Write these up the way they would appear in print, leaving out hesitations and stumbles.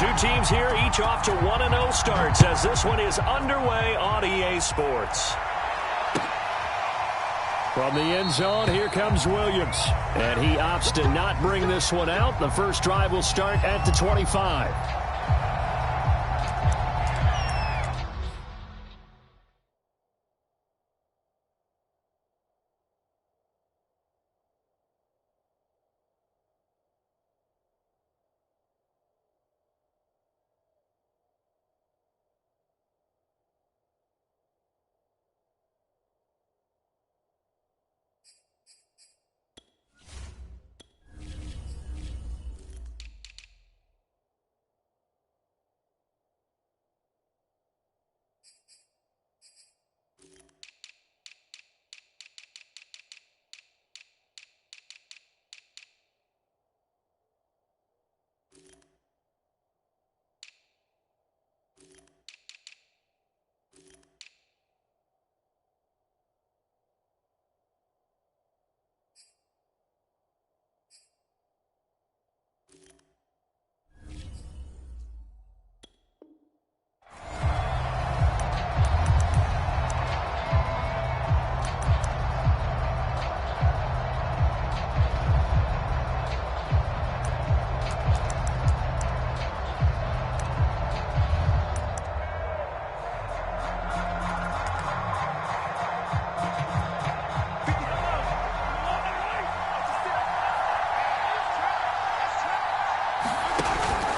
Two teams here, each off to 1-0 starts as this one is underway on EA Sports. From the end zone, here comes Williams. And he opts to not bring this one out. The first drive will start at the 25.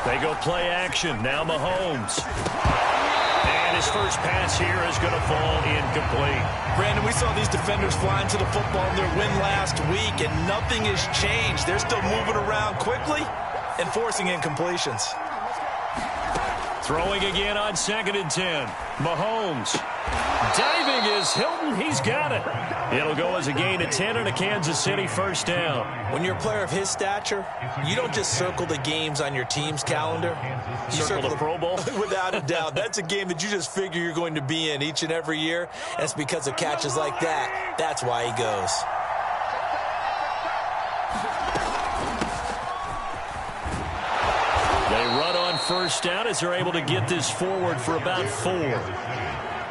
They go play action. Now Mahomes. And his first pass here is going to fall incomplete. Brandon, we saw these defenders flying to the football in their win last week, and nothing has changed. They're still moving around quickly and forcing incompletions. Throwing again on 2nd and 10. Mahomes. Diving is Hilton. He's got it. It'll go as a gain of 10 and a Kansas City first down. When you're a player of his stature, you don't just circle the games on your team's calendar. You circle the Pro Bowl? Without a doubt. That's a game that you just figure you're going to be in each and every year. And it's because of catches like that. That's why he goes. They run on first down as they're able to get this forward for about 4.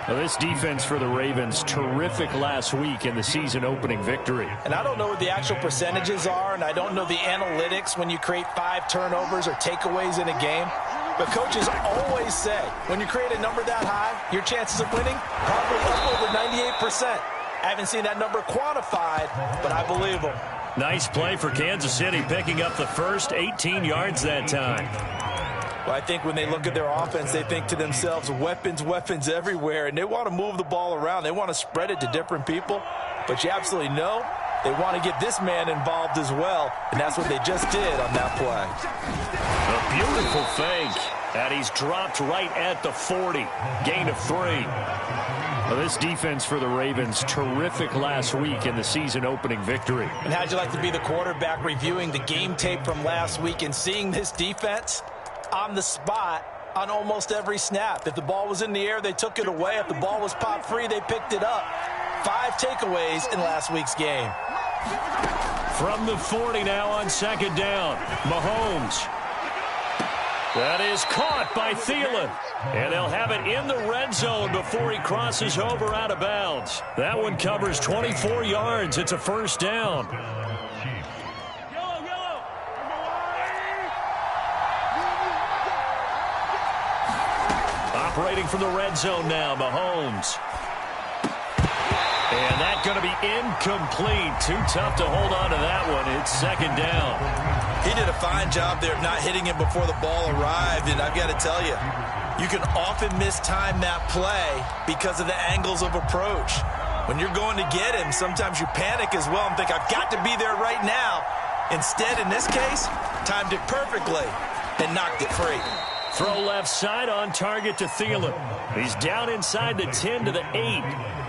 Now, this defense for the Ravens, terrific last week in the season-opening victory. And I don't know what the actual percentages are, and I don't know the analytics when you create 5 turnovers or takeaways in a game. But coaches always say, when you create a number that high, your chances of winning probably up over 98%. I haven't seen that number quantified, but I believe them. Nice play for Kansas City, picking up the first 18 yards that time. Well, I think when they look at their offense, they think to themselves, weapons, weapons everywhere, and they want to move the ball around. They want to spread it to different people, but you absolutely know they want to get this man involved as well, and that's what they just did on that play. A beautiful fake, and he's dropped right at the 40. Gain of 3. Well, this defense for the Ravens, terrific last week in the season-opening victory. And how'd you like to be the quarterback reviewing the game tape from last week and seeing this defense on the spot on almost every snap? If the ball was in the air, they took it away. If the ball was popped free, they picked it up. 5 takeaways in last week's game. From the 40 now on 2nd down, Mahomes. That is caught by Thielen. And they'll have it in the red zone before he crosses over out of bounds. That one covers 24 yards. It's a first down. Operating from the red zone now, Mahomes. And that's going to be incomplete. Too tough to hold on to that one. It's 2nd down. He did a fine job there of not hitting him before the ball arrived. And I've got to tell you, you can often mistime that play because of the angles of approach. When you're going to get him, sometimes you panic as well and think, I've got to be there right now. Instead, in this case, timed it perfectly and knocked it free. Throw left side on target to Thielen. He's down inside the 10 to the 8.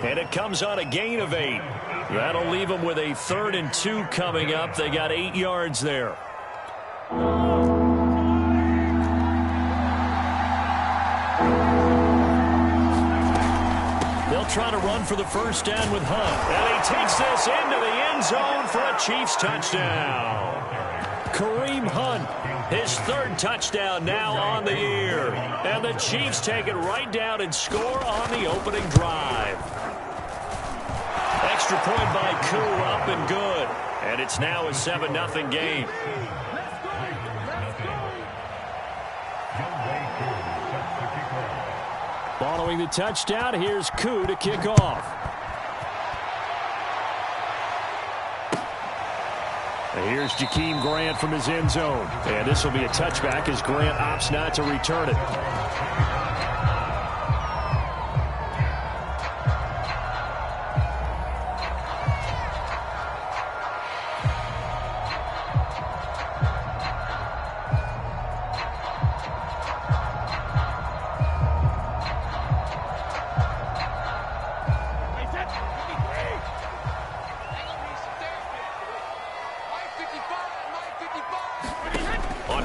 And it comes on a gain of 8. That'll leave them with a 3rd and 2 coming up. They got 8 yards there. They'll try to run for the first down with Hunt. And he takes this into the end zone for a Chiefs touchdown. Kareem Hunt, his third touchdown now on the year. And the Chiefs take it right down and score on the opening drive. Extra point by Koo, up and good. And it's now a 7-0 game. Following the touchdown, here's Koo to kick off. And here's Jakeem Grant from his end zone. And this will be a touchback as Grant opts not to return it.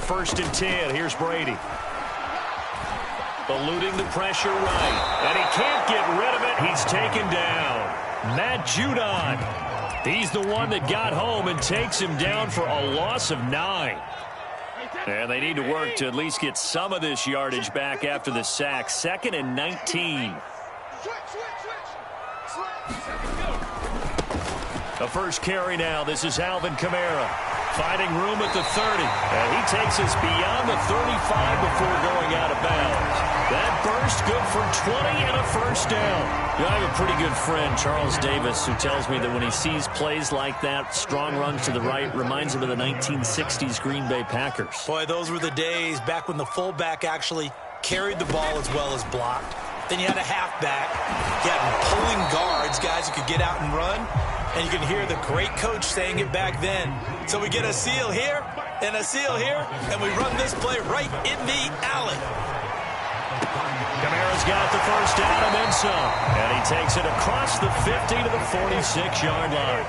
First and 10, here's Brady. Eluding the pressure right. And he can't get rid of it. He's taken down. Matt Judon. He's the one that got home and takes him down for a loss of 9. And they need to work to at least get some of this yardage back after the sack. 2nd and 19. The first carry now. This is Alvin Kamara. Finding room at the 30. And he takes us beyond the 35 before going out of bounds. That burst good for 20 and a first down. I have a pretty good friend, Charles Davis, who tells me that when he sees plays like that, strong runs to the right, reminds him of the 1960s Green Bay Packers. Boy, those were the days back when the fullback actually carried the ball as well as blocked. Then you had a halfback. You had pulling guards, guys who could get out and run. And you can hear the great coach saying it back then. So we get a seal here and a seal here, and we run this play right in the alley. Kamara's got the first down and then some. And he takes it across the 50 to the 46-yard line.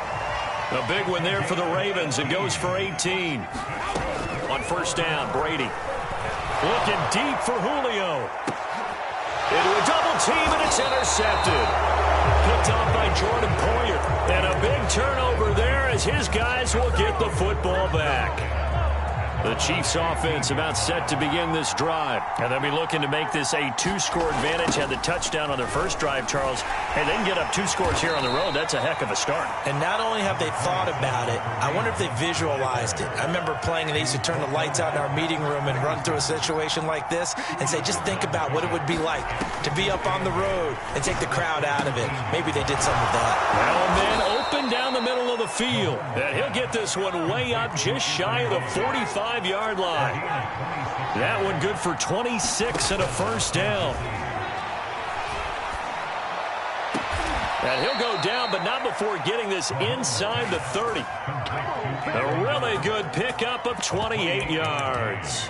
A big one there for the Ravens. It goes for 18. On first down, Brady. Looking deep for Julio. Into a double team, and it's intercepted. Picked off by Jordan Poyer. And a big turnover there as his guys will get the football back. The Chiefs offense about set to begin this drive. And they'll be looking to make this a 2-score advantage. Had the touchdown on their first drive, Charles. Hey, they can get up 2 scores here on the road. That's a heck of a start. And not only have they thought about it, I wonder if they visualized it. I remember playing and they used to turn the lights out in our meeting room and run through a situation like this and say, just think about what it would be like to be up on the road and take the crowd out of it. Maybe they did some of that. Now and then open down the middle of the field. And he'll get this one way up just shy of the 45-yard line. That one good for 26 and a first down. And he'll go down, but not before getting this inside the 30. A really good pickup of 28 yards.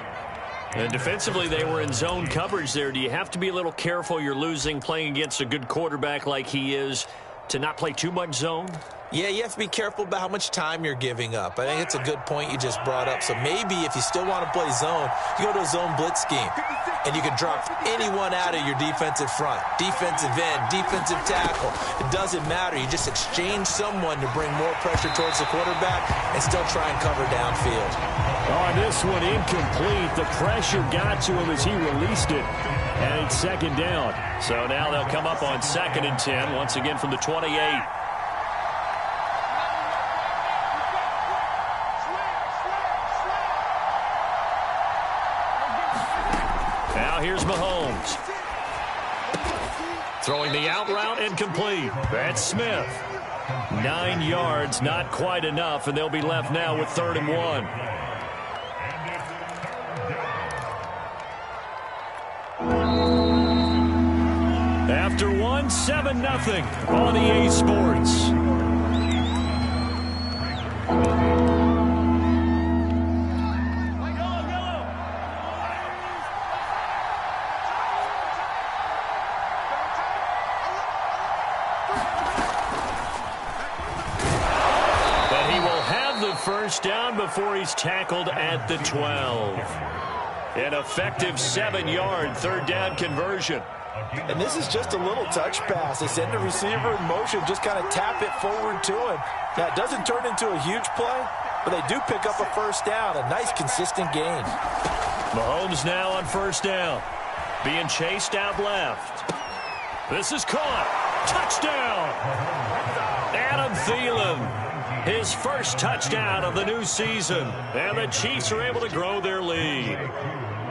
And defensively, they were in zone coverage there. Do you have to be a little careful? You're losing, playing against a good quarterback like he is, to not play too much zone? Yeah, you have to be careful about how much time you're giving up. I think it's a good point you just brought up. So maybe if you still want to play zone, you go to a zone blitz scheme. And you can drop anyone out of your defensive front. Defensive end, defensive tackle. It doesn't matter. You just exchange someone to bring more pressure towards the quarterback and still try and cover downfield. On this one, incomplete. The pressure got to him as he released it. And it's second down. So now they'll come up on 2nd and 10, once again from the 28. Now here's Mahomes. Throwing the out route incomplete. That's Smith. 9 yards, not quite enough, and they'll be left now with 3rd and 1. After 1, 7-0 on EA Sports. But he will have the first down before he's tackled at the 12. An effective 7-yard 3rd down conversion. And this is just a little touch pass. They send the receiver in motion, just kind of tap it forward to him. That doesn't turn into a huge play, but they do pick up a first down. A nice, consistent gain. Mahomes now on first down. Being chased out left. This is caught. Touchdown. Adam Thielen. His first touchdown of the new season. And the Chiefs are able to grow their lead.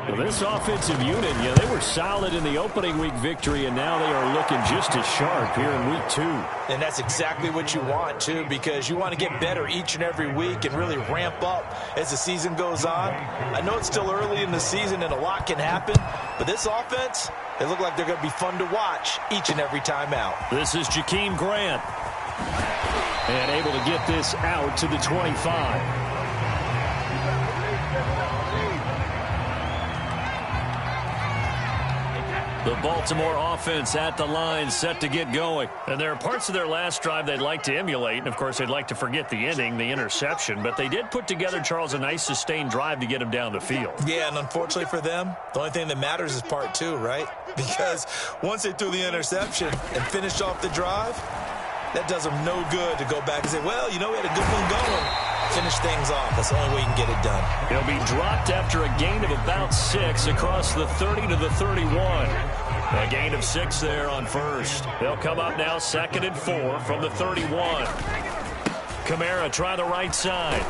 Well, this offensive unit, they were solid in the opening week victory, and now they are looking just as sharp here in week 2. And that's exactly what you want, too, because you want to get better each and every week and really ramp up as the season goes on. I know it's still early in the season and a lot can happen, but this offense, they look like they're going to be fun to watch each and every time out. This is Jakeem Grant. And able to get this out to the 25. The Baltimore offense at the line, set to get going. And there are parts of their last drive they'd like to emulate. And, of course, they'd like to forget the ending, the interception. But they did put together, Charles, a nice sustained drive to get him down the field. Yeah, and unfortunately for them, the only thing that matters is part 2, right? Because once they threw the interception and finished off the drive, that does them no good to go back and say, well, we had a good one going. Finish things off. That's the only way you can get it done. He'll be dropped after a gain of about 6 across the 30 to the 31. A gain of 6 there on first. They'll come up now 2nd and 4 from the 31. Kamara try the right side.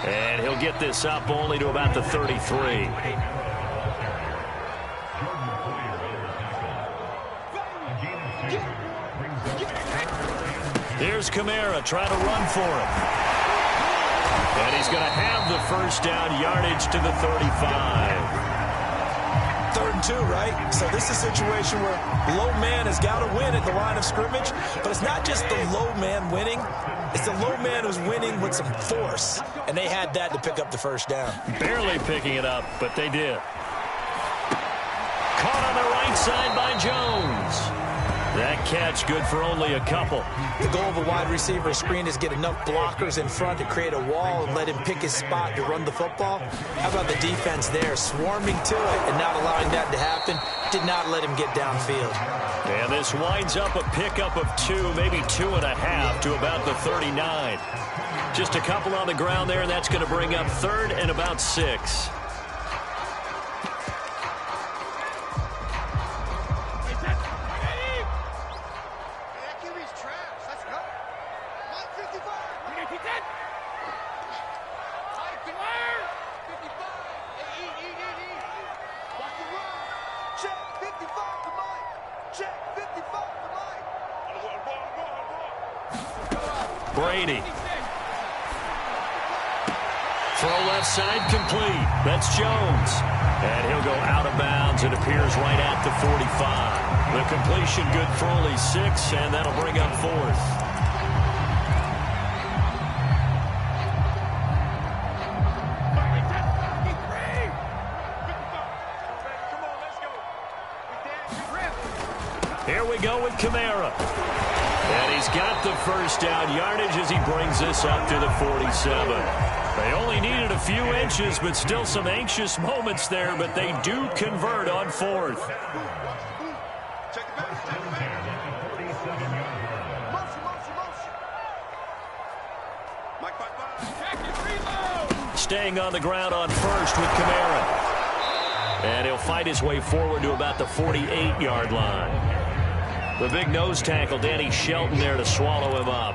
And he'll get this up only to about the 33. Here's Kamara trying to run for him. And he's going to have the first down, yardage to the 35. 3rd and 2, right? So this is a situation where low man has got to win at the line of scrimmage, but it's not just the low man winning. It's the low man who's winning with some force, and they had that to pick up the first down. Barely picking it up, but they did. Caught on the right side by Jones. That catch good for only a couple. The goal of a wide receiver screen is get enough blockers in front to create a wall and let him pick his spot to run the football. How about the defense there, swarming to it and not allowing that to happen? Did not let him get downfield. And this winds up a pickup of 2, maybe 2.5 to about the 39. Just a couple on the ground there, and that's going to bring up 3rd and about 6. Brady. Throw left side complete. That's Jones. And he'll go out of bounds. It appears right at the 45. The completion good for only 6, and that'll bring up 4th. Here we go with Kamara. And he's got the first down yardage as he brings this up to the 47. They only needed a few inches, but still some anxious moments there, but they do convert on 4th. Staying on the ground on first with Kamara. And he'll fight his way forward to about the 48-yard line. The big nose tackle, Danny Shelton, there to swallow him up.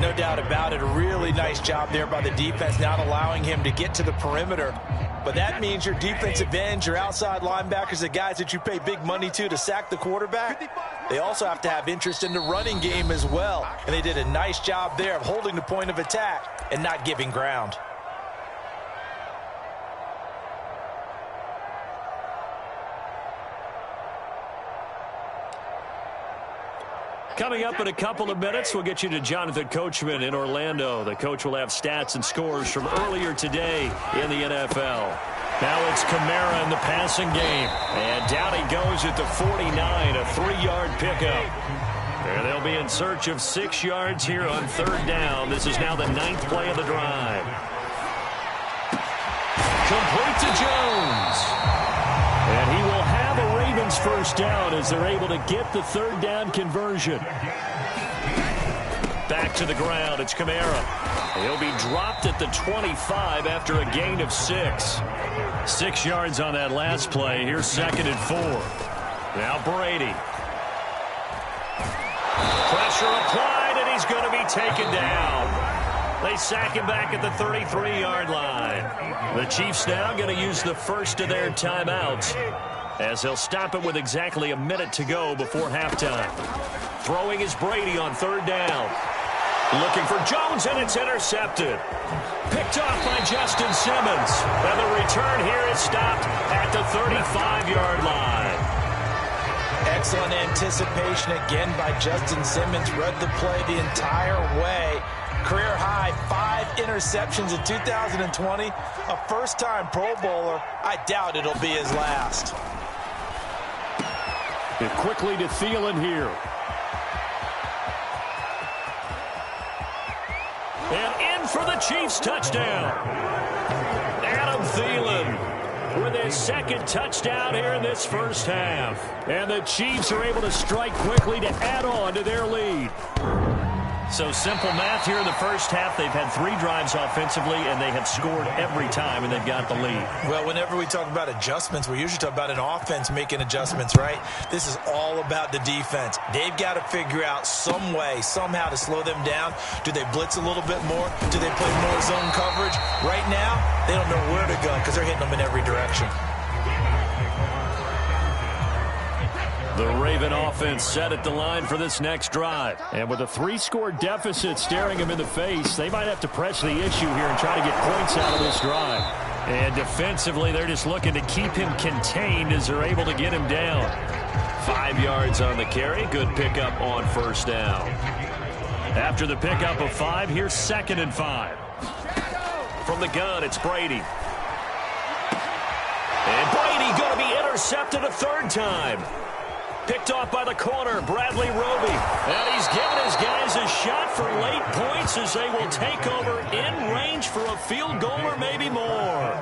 No doubt about it. A really nice job there by the defense, not allowing him to get to the perimeter. But that means your defensive ends, your outside linebackers, the guys that you pay big money to sack the quarterback, they also have to have interest in the running game as well. And they did a nice job there of holding the point of attack and not giving ground. Coming up in a couple of minutes, we'll get you to Jonathan Coachman in Orlando. The coach will have stats and scores from earlier today in the NFL. Now it's Kamara in the passing game. And down he goes at the 49, a 3-yard pickup. And they'll be in search of 6 yards here on 3rd down. This is now the 9th play of the drive. Complete to Jones. And he will have a Ravens first down as they're able to get the 3rd down conversion. Back to the ground. It's Kamara. He'll be dropped at the 25 after a gain of 6. 6 yards on that last play. Here's 2nd and 4. Now Brady. Pressure applied, and he's going to be taken down. They sack him back at the 33-yard line. The Chiefs now going to use the first of their timeouts, as they'll stop it with exactly a minute to go before halftime. Throwing is Brady on 3rd down. Looking for Jones, and it's intercepted. Picked off by Justin Simmons. And the return here is stopped at the 35-yard line. Excellent anticipation again by Justin Simmons. Read the play the entire way. Career high 5 interceptions in 2020. A first-time Pro Bowler. I doubt it'll be his last. And quickly to Thielen here. And in for the Chiefs touchdown. Adam Thielen with his 2nd touchdown here in this first half. And the Chiefs are able to strike quickly to add on to their lead. So simple math here in the first half. They've had 3 drives offensively, and they have scored every time, and they've got the lead. Well, whenever we talk about adjustments, we usually talk about an offense making adjustments, right? This is all about the defense. They've got to figure out some way, somehow to slow them down. Do they blitz a little bit more? Do they play more zone coverage? Right now, they don't know where to go because they're hitting them in every direction. The Raven offense set at the line for this next drive. And with a 3-score deficit staring him in the face, they might have to press the issue here and try to get points out of this drive. And defensively, they're just looking to keep him contained as they're able to get him down. 5 yards on the carry. Good pickup on 1st down. After the pickup of 5, here's 2nd and 5. From the gun, it's Brady. And Brady going to be intercepted a 3rd time. Picked off by the corner, Bradley Roby. And he's given his guys a shot for late points as they will take over in range for a field goal or maybe more.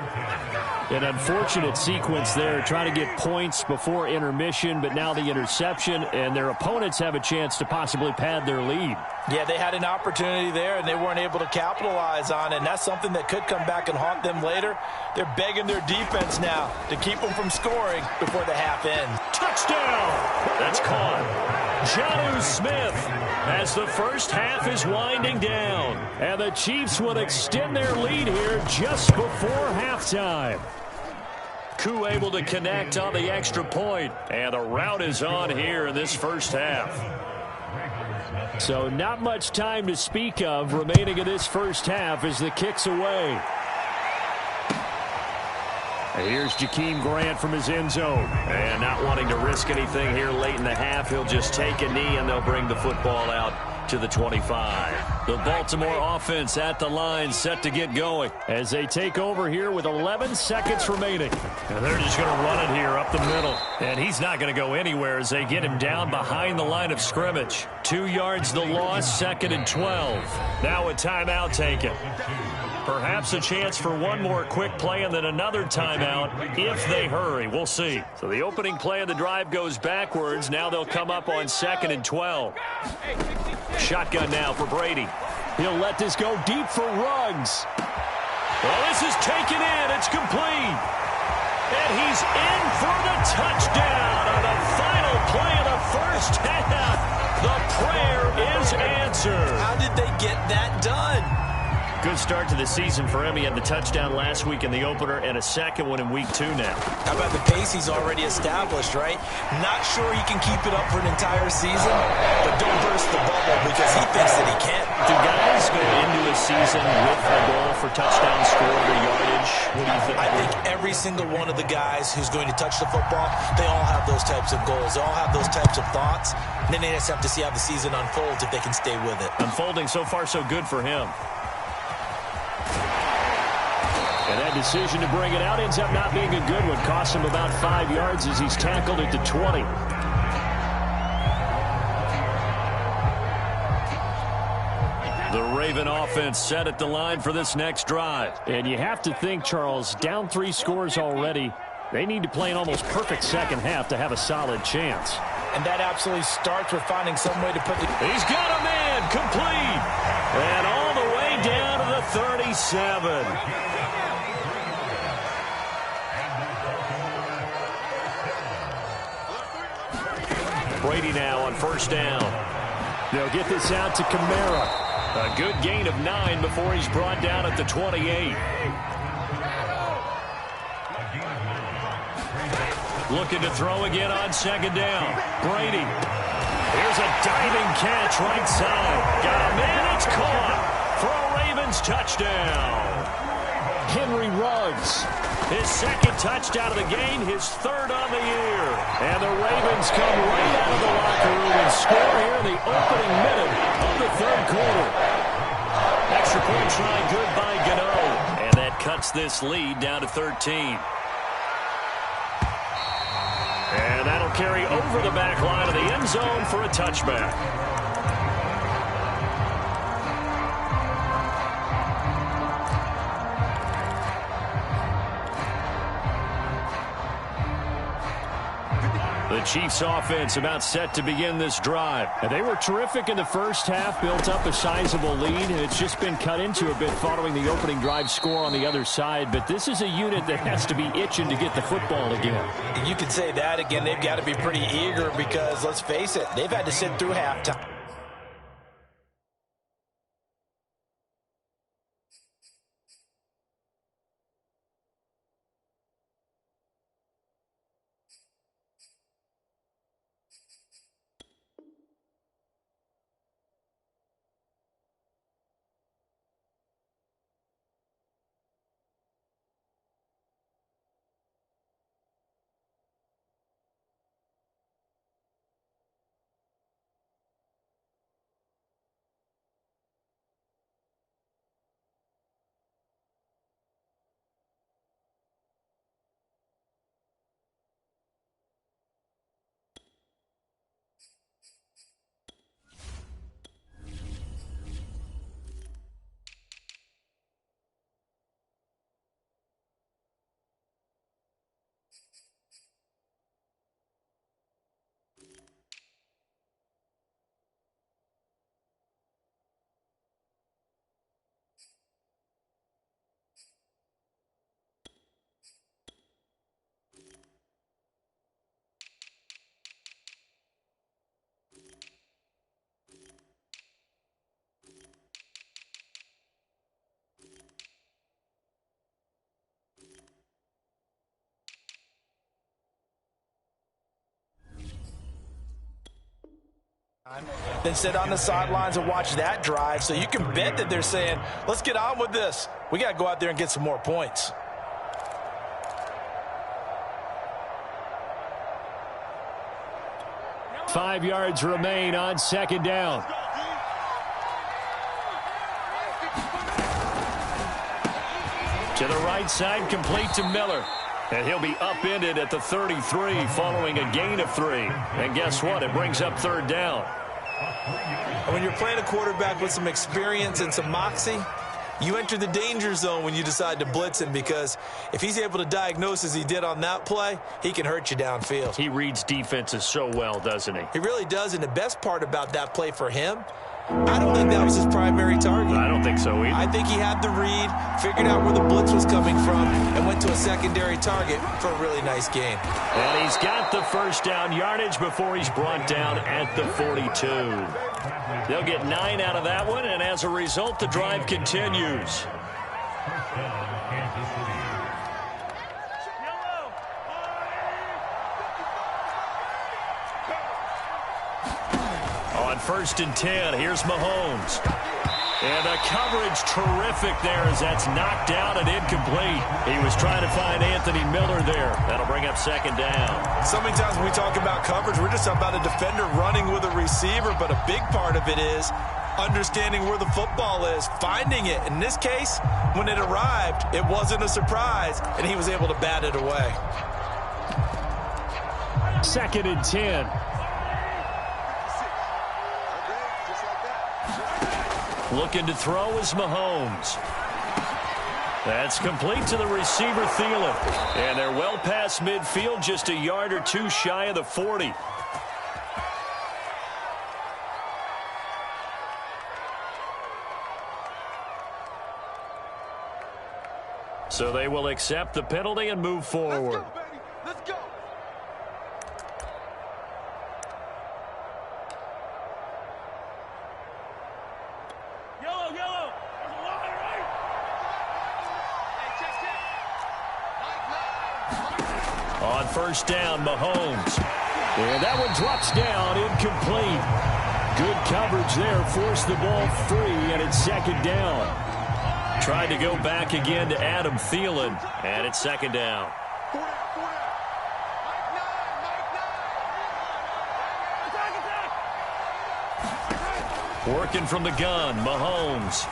An unfortunate sequence there, trying to get points before intermission, but now the interception, and their opponents have a chance to possibly pad their lead. Yeah, they had an opportunity there, and they weren't able to capitalize on it, and that's something that could come back and haunt them later. They're begging their defense now to keep them from scoring before the half ends. Touchdown! That's caught. Jonnu Smith as the first half is winding down. And the Chiefs will extend their lead here just before halftime. Koo able to connect on the extra point, and the route is on here in this first half. So not much time to speak of remaining in this first half as the kick's away. Here's Jakeem Grant from his end zone. And not wanting to risk anything here late in the half, he'll just take a knee and they'll bring the football out to the 25. The Baltimore offense at the line set to get going as they take over here with 11 seconds remaining. And they're just going to run it here up the middle. And he's not going to go anywhere as they get him down behind the line of scrimmage. 2 yards the loss, 2nd and 12. Now a timeout taken. Perhaps a chance for one more quick play and then another timeout if they hurry. We'll see. So the opening play of the drive goes backwards. Now they'll come up on 2nd and 12. Shotgun now for Brady. He'll let this go deep for Ruggs. Well, this is taken in. It's complete. And he's in for the touchdown on the final play of the first half. The prayer is answered. How did they get that done? Good start to the season for him. He had the touchdown last week in the opener and a second one in week 2 now. How about the pace he's already established, right? Not sure he can keep it up for an entire season, but don't burst the bubble because he thinks that he can. Do guys go into a season with a goal for touchdown score or yardage? What do you think? I think every single one of the guys who's going to touch the football, they all have those types of goals. They all have those types of thoughts. And then they just have to see how the season unfolds if they can stay with it. Unfolding so far so good for him. And that decision to bring it out ends up not being a good one. Costs him about 5 yards as he's tackled at the 20. The Raven offense set at the line for this next drive. And you have to think, Charles, down 3 scores already. They need to play an almost perfect second half to have a solid chance. And that absolutely starts with finding some way to put the... He's got a man complete. And all the way down to 37. Brady now on first down. They'll get this out to Kamara. A good gain of 9 before he's brought down at the 28. Looking to throw again on second down. Brady. Here's a diving catch right side. Got a man. It's caught for a Ravens touchdown. Henry Ruggs. His second touchdown of the game, his third on the year. And the Ravens come right out of the locker room and score here in the opening minute of the third quarter. Extra point try good by Gano. And that cuts this lead down to 13. And that'll carry over the back line of the end zone for a touchback. The Chiefs offense about set to begin this drive. And they were terrific in the first half, built up a sizable lead. It's just been cut into a bit following the opening drive score on the other side. But this is a unit that has to be itching to get the football again. You could say that again. They've got to be pretty eager because, let's face it, they've had to sit through halftime. Then sit on the sidelines and watch that drive. So you can bet that they're saying, let's get on with this. We got to go out there and get some more points. Five yards remain on second down. To the right side, complete to Miller. And he'll be upended at the 33 following a gain of 3. And guess what? It brings up third down. And when you're playing a quarterback with some experience and some moxie, you enter the danger zone when you decide to blitz him, because if he's able to diagnose as he did on that play, he can hurt you downfield. He reads defenses so well, doesn't he? He really does, and the best part about that play for him, I don't think that was his primary target. I don't think so either. I think he had the read, figured out where the blitz was coming from, and went to a secondary target for a really nice gain. And he's got the first down yardage before he's brought down at the 42. They'll get 9 out of that one, and as a result, the drive continues. On 1st and 10, here's Mahomes. And the coverage terrific there as that's knocked out and incomplete. He was trying to find Anthony Miller there. That'll bring up second down. So many times when we talk about coverage, we're just talking about a defender running with a receiver, but a big part of it is understanding where the football is, finding it. In this case, when it arrived, it wasn't a surprise, and he was able to bat it away. 2nd and 10. Looking to throw is Mahomes. That's complete to the receiver, Thielen. And they're well past midfield, just a yard or two shy of the 40. So they will accept the penalty and move forward. Let's go. Yellow, yellow. There's a line, right? Hey, check. On first down, Mahomes. And that one drops down, incomplete. Good coverage there, forced the ball free, and it's second down. Tried to go back again to Adam Thielen, and it's second down. Working from the gun, Mahomes.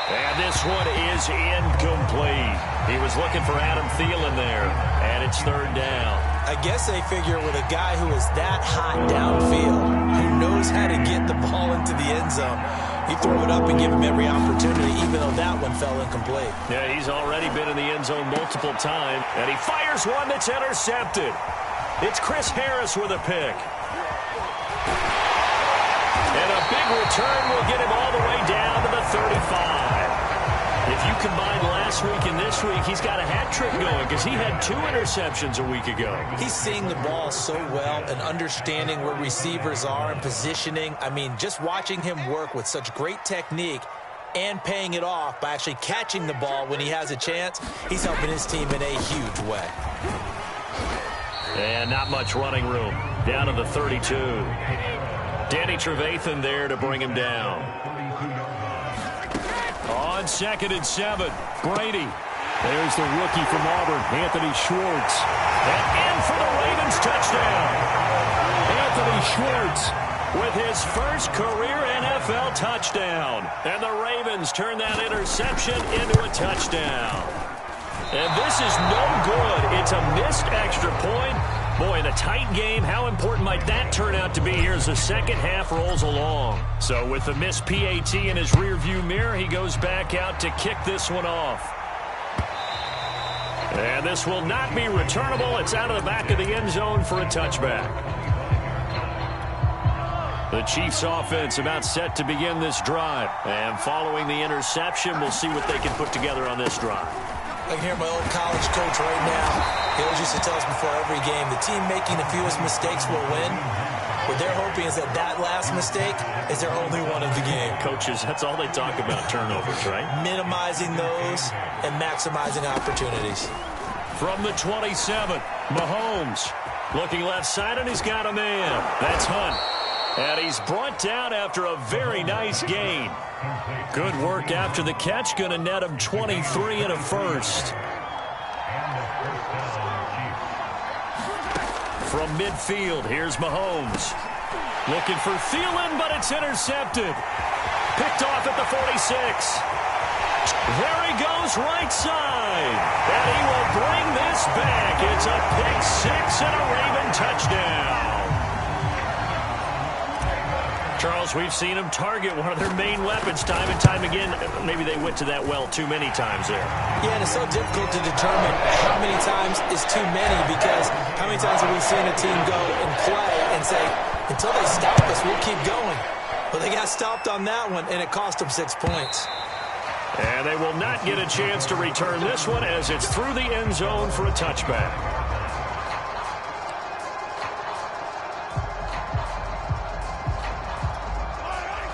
And this one is incomplete. He was looking for Adam Thielen there, and it's third down. I guess they figure with a guy who is that hot downfield, who knows how to get the ball into the end zone, you throw it up and give him every opportunity, even though that one fell incomplete. Yeah, he's already been in the end zone multiple times, and he fires one that's intercepted. It's Chris Harris with a pick. And a big return will get him all the way down to the 35. If you combine last week and this week, he's got a hat trick going because he had 2 interceptions a week ago. He's seeing the ball so well and understanding where receivers are and positioning. I mean, just watching him work with such great technique and paying it off by actually catching the ball when he has a chance, he's helping his team in a huge way. And not much running room. Down to the 32. Danny Trevathan there to bring him down. On 2nd and 7, Brady. There's the rookie from Auburn, Anthony Schwartz. And in for the Ravens touchdown. Anthony Schwartz with his first career NFL touchdown. And the Ravens turn that interception into a touchdown. And this is no good. It's a missed extra point. Boy, in a tight game, how important might that turn out to be here as the second half rolls along? So with the missed PAT in his rearview mirror, he goes back out to kick this one off. And this will not be returnable. It's out of the back of the end zone for a touchback. The Chiefs offense about set to begin this drive. And following the interception, we'll see what they can put together on this drive. I can hear my old college coach right now. He always used to tell us before every game, the team making the fewest mistakes will win. What they're hoping is that that last mistake is their only one of the game. Coaches, that's all they talk about, turnovers, right? Minimizing those and maximizing opportunities. From the 27, Mahomes looking left side, and he's got a man. That's Hunt. And he's brought down after a very nice gain. Good work after the catch. Going to net him 23 and a first. From midfield, here's Mahomes. Looking for Thielen, but it's intercepted. Picked off at the 46. There he goes, right side. And he will bring this back. It's a pick six and a Raven touchdown. Charles, we've seen them target one of their main weapons time and time again. Maybe they went to that well too many times there. Yeah, and it's so difficult to determine how many times is too many, because how many times have we seen a team go and play and say, until they stop us, we'll keep going. Well, they got stopped on that one, and it cost them 6 points. And they will not get a chance to return this one as it's through the end zone for a touchback.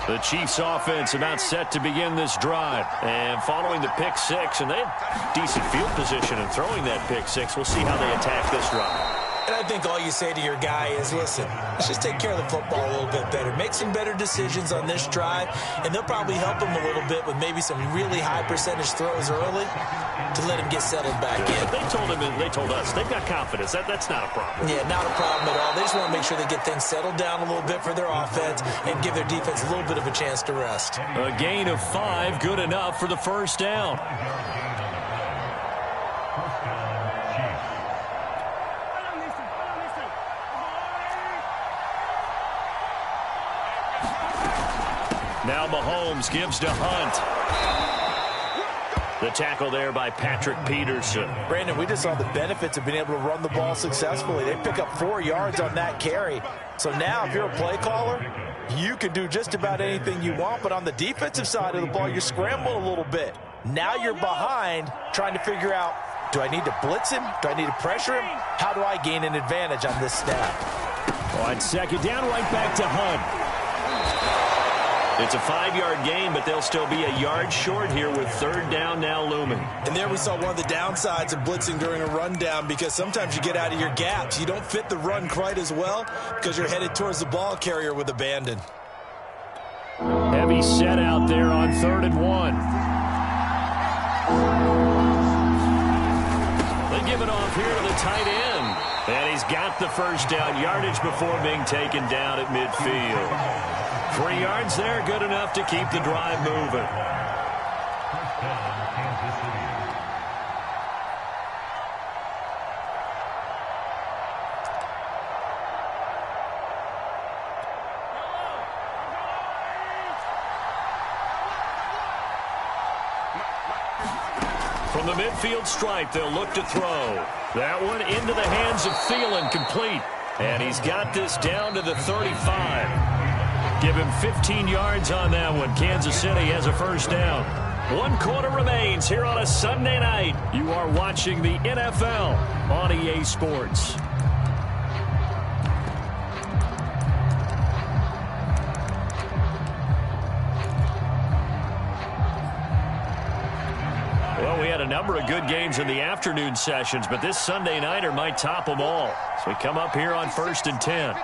The Chiefs offense about set to begin this drive. And following the pick six, and they have decent field position in throwing that pick six. We'll see how they attack this drive. And I think all you say to your guy is, listen, let's just take care of the football a little bit better. Make some better decisions on this drive, and they'll probably help him a little bit with maybe some really high percentage throws early to let him get settled back in. They told him, and they told us, they've got confidence. That's not a problem. Yeah, not a problem at all. They just want to make sure they get things settled down a little bit for their offense and give their defense a little bit of a chance to rest. A gain of 5, good enough for the first down. Now Mahomes gives to Hunt. The tackle there by Patrick Peterson. Brandon, we just saw the benefits of being able to run the ball successfully. They pick up 4 yards on that carry. So now if you're a play caller, you can do just about anything you want. But on the defensive side of the ball, you scramble a little bit. Now you're behind trying to figure out, do I need to blitz him? Do I need to pressure him? How do I gain an advantage on this snap? On second down, right back to Hunt. It's a 5-yard gain, but they'll still be a yard short here with third down now looming. And there we saw one of the downsides of blitzing during a rundown, because sometimes you get out of your gaps. You don't fit the run quite as well because you're headed towards the ball carrier with abandon. Heavy set out there on 3rd and 1. They give it off here to the tight end. And he's got the first down yardage before being taken down at midfield. 3 yards there, good enough to keep the drive moving. From the midfield stripe, they'll look to throw. That one into the hands of Thielen, complete. And he's got this down to the 35. Give him 15 yards on that one. Kansas City has a first down. 1 quarter remains here on a Sunday night. You are watching the NFL on EA Sports. Well, we had a number of good games in the afternoon sessions, but this Sunday nighter might top them all. So we come up here on 1st and 10.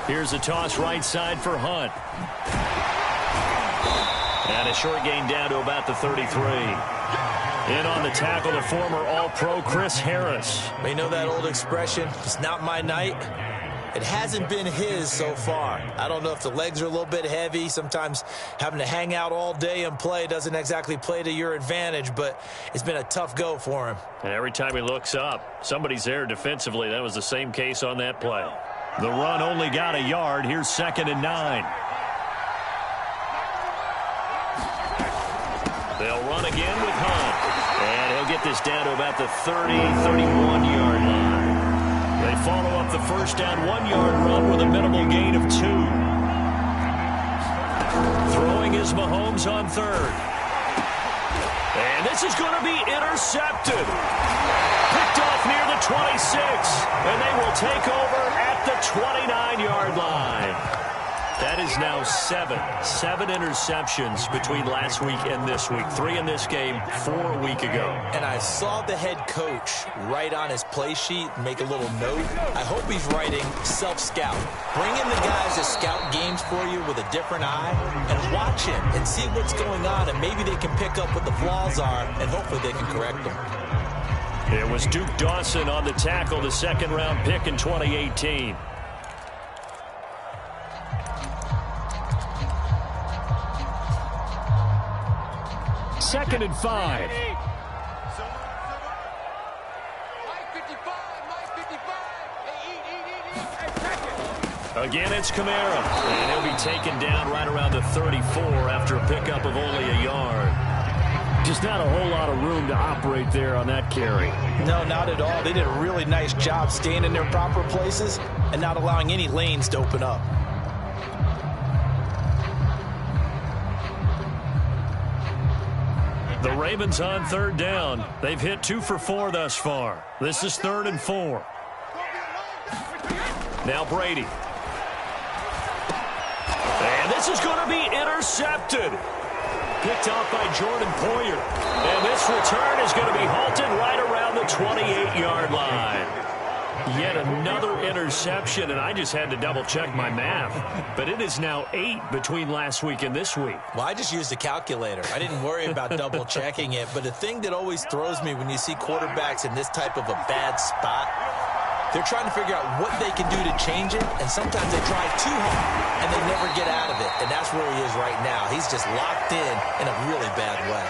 Here's a toss right side for Hunt. And a short gain down to about the 33. In on the tackle, the former All-Pro Chris Harris. You know that old expression, it's not my night? It hasn't been his so far. I don't know if the legs are a little bit heavy. Sometimes having to hang out all day and play doesn't exactly play to your advantage, but it's been a tough go for him. And every time he looks up, somebody's there defensively. That was the same case on that play. The run only got a yard. Here's 2nd and 9. They'll run again with Hunt. And he'll get this down to about the 30, 31-yard line. They follow up the first down 1-yard run with a minimal gain of 2. Throwing is Mahomes on 3rd. And this is going to be intercepted. Picked off near the 26. And they will take over at the 29-yard line. That is now 7 interceptions between last week and this week. 3 in this game, 4 a week ago. And I saw the head coach write on his play sheet, make a little note. I hope he's writing self-scout. Bring in the guys that scout games for you with a different eye and watch him and see what's going on, and maybe they can pick up what the flaws are, and hopefully they can correct them. It was Duke Dawson on the tackle, the 2nd-round pick in 2018. Second and 5. Again, it's Kamara. And he'll be taken down right around the 34 after a pickup of only a yard. Just not a whole lot of room to operate there on that carry. No, not at all. They did a really nice job staying in their proper places and not allowing any lanes to open up. The Ravens on 3rd down. They've hit 2 for 4 thus far. This is 3rd and 4. Now Brady. And this is going to be intercepted. Picked off by Jordan Poyer. And this return is going to be halted right around the 28-yard line. Yet another interception, and I just had to double-check my math. But it is now 8 between last week and this week. Well, I just used a calculator. I didn't worry about double-checking it. But the thing that always throws me when you see quarterbacks in this type of a bad spot, they're trying to figure out what they can do to change it, and sometimes they try too hard, and they never get out of it. And that's where he is right now. He's just locked in a really bad way.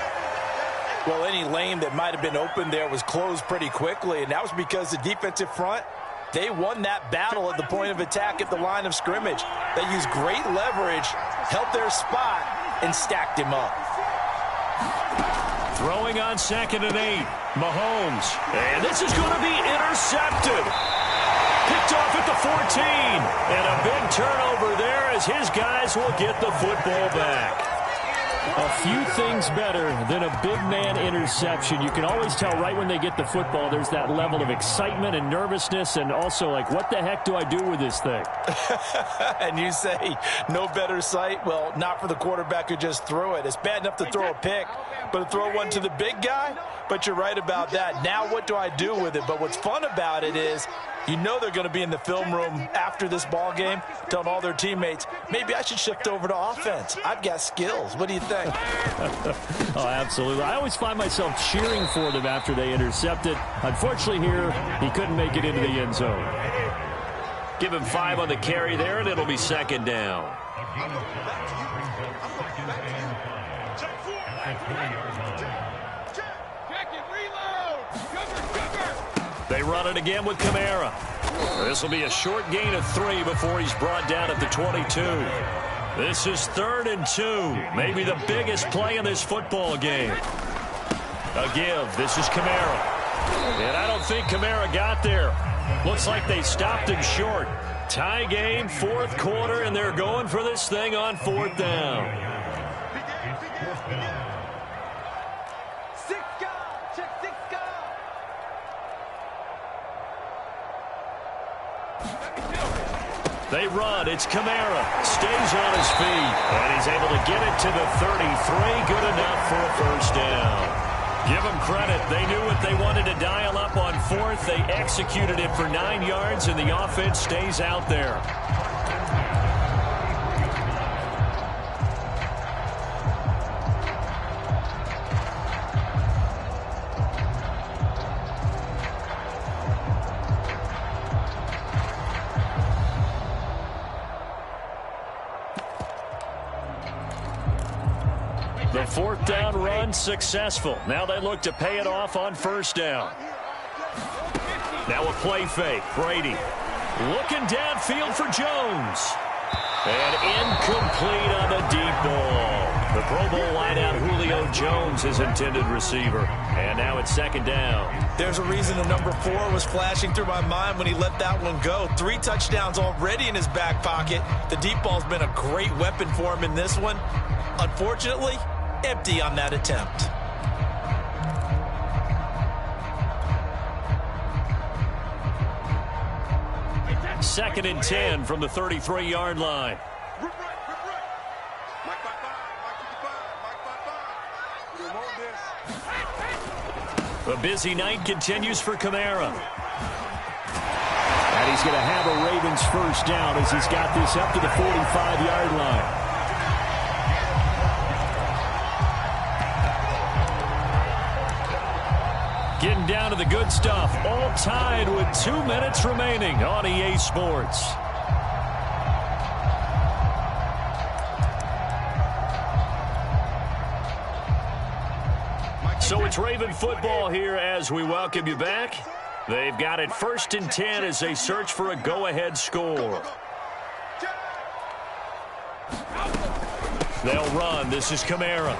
Well, any lane that might have been open there was closed pretty quickly, and that was because the defensive front, they won that battle at the point of attack at the line of scrimmage. They used great leverage, held their spot, and stacked him up. Throwing on 2nd and 8. Mahomes. And this is going to be intercepted. Picked off at the 14. And a big turnover there as his guys will get the football back. A few things better than a big man interception. You can always tell right when they get the football, there's that level of excitement and nervousness, and also like, what the heck do I do with this thing? And you say no better sight? Well, not for the quarterback who just threw it. It's bad enough to throw a pick, but to throw one to the big guy? But you're right about that. Now what do I do with it? But what's fun about it is you know they're going to be in the film room after this ball game telling all their teammates, maybe I should shift over to offense. I've got skills. What do you think? Oh, absolutely. I always find myself cheering for them after they intercept it. Unfortunately here, he couldn't make it into the end zone. Give him 5 on the carry there, and it'll be second down. They run it again with Kamara. This will be a short gain of 3 before he's brought down at the 22. This is 3rd and 2. Maybe the biggest play in this football game. A give. This is Kamara. And I don't think Kamara got there. Looks like they stopped him short. Tie game, 4th quarter, and they're going for this thing on 4th down. They run. It's Kamara. Stays on his feet. And he's able to get it to the 33. Good enough for a first down. Give them credit. They knew what they wanted to dial up on 4th. They executed it for 9 yards, and the offense stays out there. The 4th down run successful. Now they look to pay it off on 1st down. Now a play fake. Brady looking downfield for Jones. And incomplete on the deep ball. The Pro Bowl wideout Julio Jones, his intended receiver. And now it's 2nd down. There's a reason the number 4 was flashing through my mind when he let that one go. 3 touchdowns already in his back pocket. The deep ball's been a great weapon for him in this one. Unfortunately, empty on that attempt. Second and 10 from the 33-yard line. A busy night continues for Kamara. And he's going to have a Ravens first down as he's got this up to the 45-yard line. Getting down to the good stuff. All tied with 2 minutes remaining on EA Sports. So it's Raven football here as we welcome you back. They've got it 1st and 10 as they search for a go-ahead score. They'll run. This is Kamara.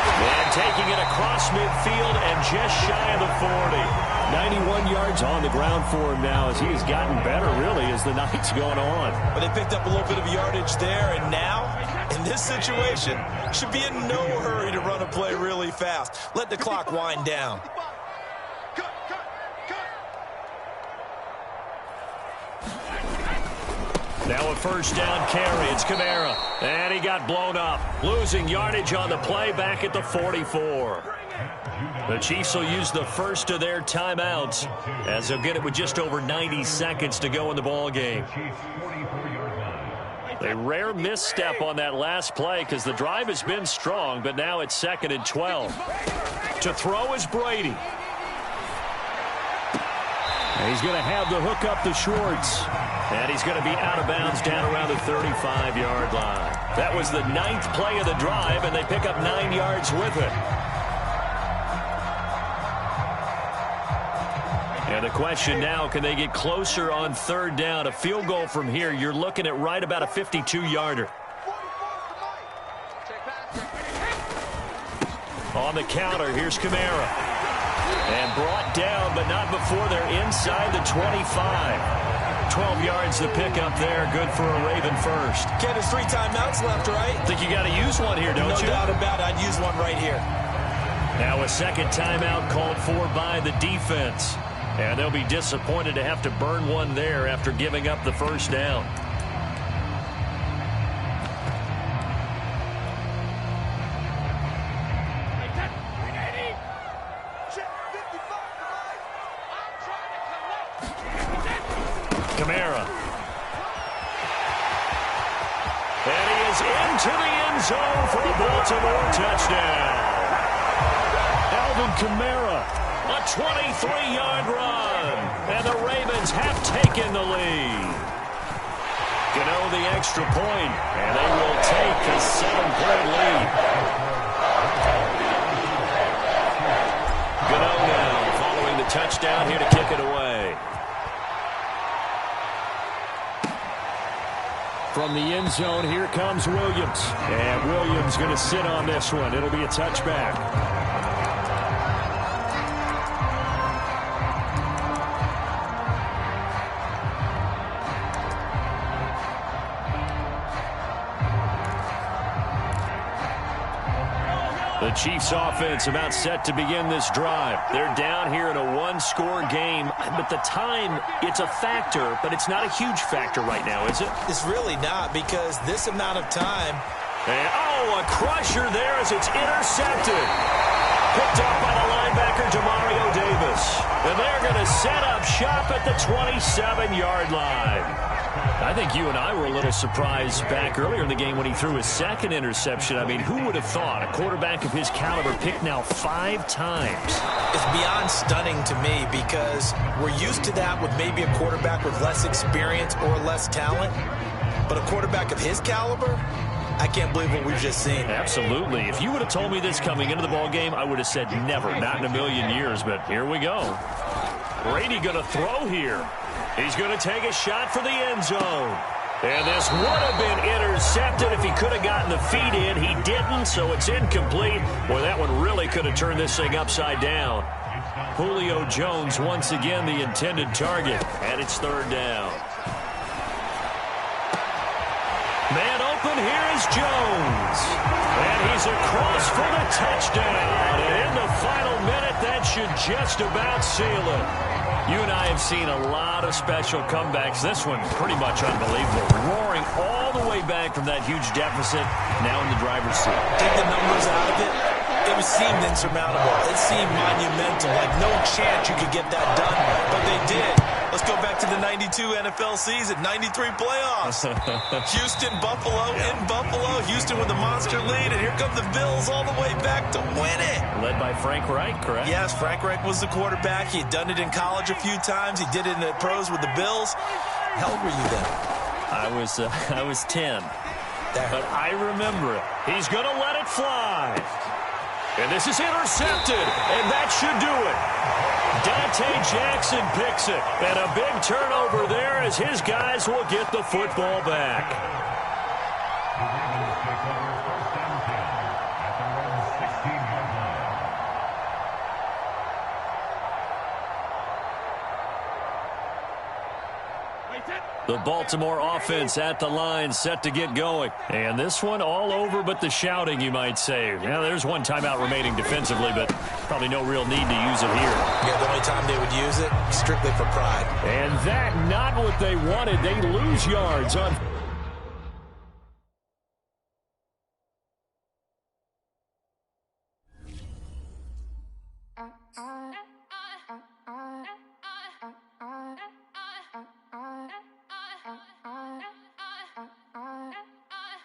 And taking it across midfield and just shy of the 40. 91 yards on the ground for him now as he has gotten better, really, as the night's going on. But they picked up a little bit of yardage there, and now, in this situation, should be in no hurry to run a play really fast. Let the clock wind down. Now a first down carry. It's Kamara. And he got blown up. Losing yardage on the play back at the 44. The Chiefs will use the first of their timeouts as they'll get it with just over 90 seconds to go in the ball game. A rare misstep on that last play because the drive has been strong, but now it's 2nd and 12. To throw is Brady. And he's going to have the hook up to Schwartz. And he's going to be out of bounds down around the 35-yard line. That was the 9th play of the drive, and they pick up 9 yards with it. And the question now, can they get closer on 3rd down? A field goal from here, you're looking at right about a 52-yarder. On the counter, here's Kamara. And brought down, but not before they're inside the 25. 12 yards to pick up there. Good for a Raven first. Ken, there's 3 timeouts left, right? Think you got to use one here, don't you? No doubt about it. I'd use one right here. Now a second timeout called for by the defense. And they'll be disappointed to have to burn one there after giving up the first down. Kamara. And he is into the end zone for a Baltimore touchdown. Alvin Kamara, a 23-yard run. And the Ravens have taken the lead. Gano the extra point, and they will take a 7-point lead. Gano now following the touchdown here to kick it away. From the end zone, here comes Williams. And Williams going to sit on this one. It'll be a touchback. The Chiefs offense about set to begin this drive. They're down here in a one-score game, but the time, it's a factor, but it's not a huge factor right now, is it? It's really not, because this amount of time. And, a crusher there as it's intercepted. Picked up by the linebacker, Demario Davis. And they're going to set up shop at the 27-yard line. I think you and I were a little surprised back earlier in the game when he threw his second interception. I mean, who would have thought a quarterback of his caliber picked now 5 times? It's beyond stunning to me, because we're used to that with maybe a quarterback with less experience or less talent. But a quarterback of his caliber, I can't believe what we've just seen. Absolutely. If you would have told me this coming into the ball game, I would have said never, not in a million years. But here we go. Brady going to throw here. He's going to take a shot for the end zone. And this would have been intercepted if he could have gotten the feet in. He didn't, so it's incomplete. Boy, that one really could have turned this thing upside down. Julio Jones once again the intended target, and it's 3rd down. Man open, here is Jones. And he's across for the touchdown. And in the final minute, that should just about seal it. You and I have seen a lot of special comebacks. This one pretty much unbelievable. Roaring all the way back from that huge deficit, now in the driver's seat. Take the numbers out of it. It seemed insurmountable. It seemed monumental, like no chance you could get that done, but they did. Let's go back to the 92 NFL season, 93 playoffs. Houston, Buffalo, in Buffalo. Houston with a monster lead, and here come the Bills all the way back to win it. Led by Frank Reich, correct? Yes, Frank Reich was the quarterback. He had done it in college a few times. He did it in the pros with the Bills. How old were you then? I was 10. But I remember it. He's going to let it fly. And this is intercepted, and that should do it. Dante Jackson picks it, and a big turnover there as his guys will get the football back. The Baltimore offense at the line, set to get going. And this one all over but the shouting, you might say. Now, there's one timeout remaining defensively, but probably no real need to use it here. Yeah, the only time they would use it, strictly for pride. And that, not what they wanted. They lose yards on...